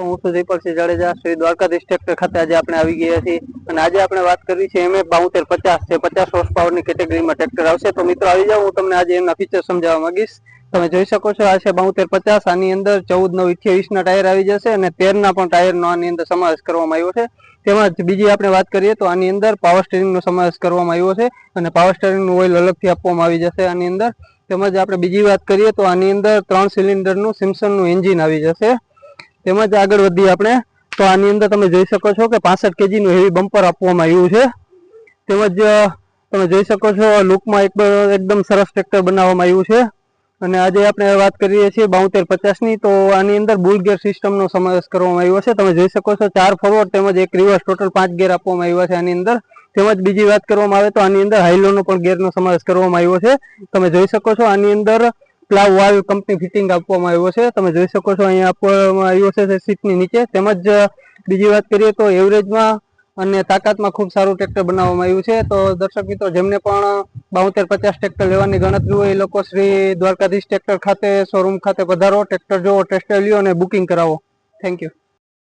હું છું જયપાલસિંહ જાડેજા, શ્રી દ્વારકાધીશ ટ્રેક્ટર ખાતે આજે આપણે આવી ગયા છીએ અને આજે આપણે વાત કરવી છે MF 7250 છે 50 હોર્સ પાવરની કેટેગરીમાં ટ્રેક્ટર આવશે। તો મિત્રો આવી જાવ, હું તમને આજે એના ફીચર સમજાવવા માંગીશ। તમે જોઈ શકો છો આ છે 7250। આની અંદર 14 9 28 ના ટાયર આવી જશે અને 13 ના પણ ટાયરનો આની અંદર સમાવેશ કરવામાં આવ્યો છે। તેમજ બીજી આપણે વાત કરીએ તો આની અંદર પાવર સ્ટીરિંગનો સમાવેશ કરવામાં આવ્યો છે અને પાવર સ્ટીરિંગનું ઓઇલ અલગથી આપવામાં આવી જશે આની અંદર। તેમજ આપણે બીજી વાત કરીએ તો આની અંદર 3 સિલિન્ડરનું સિમ્સનનું એન્જિન આવી જશે। તેમજ આગળ વધીએ આપણે તો આની અંદર તમે જોઈ શકો છો કે 65 kg નું હેવી બમ્પર આપવામાં આવ્યું છે। તેમજ તમે જોઈ શકો છો લુકમાં એકદમ સરસ ટ્રેક્ટર બનાવવામાં આવ્યું છે। અને આજે આપણે વાત કરીએ છીએ 7250 ની, તો આની અંદર બુલ ગેર સિસ્ટમનો સમાવેશ કરવામાં આવ્યો છે। તમે જોઈ શકો છો 4 ફોરવર્ડ તેમજ 1 રિવર્સ, ટોટલ 5 ગેર આપવામાં આવ્યા છે આની અંદર। તેમજ બીજી વાત કરવામાં આવે તો આની અંદર હાઈલોનો પણ ગેરનો સમાવેશ કરવામાં આવ્યો છે। તમે જોઈ શકો છો આની અંદર પ્લાવ વાલ્વ કંપની ફિટિંગ આપવામાં આવ્યો છે। તમે જોઈ શકો છો અહીંયા આપવામાં આવ્યો છે સીટની નીચે। તેમજ બીજી વાત કરીએ તો એવરેજમાં અને તાકાતમાં ખૂબ સારું ટ્રેક્ટર બનાવવામાં આવ્યું છે। તો દર્શક મિત્રો, જેમને પણ 7250 ટ્રેક્ટર લેવાની ગણતરી હોય એ લોકો શ્રી દ્વારકાધીશ ટ્રેક્ટર ખાતે શોરૂમ ખાતે પધારો, ટ્રેક્ટર જોવો, ટેસ્ટ લ્યો અને બુકિંગ કરાવો। Thank you.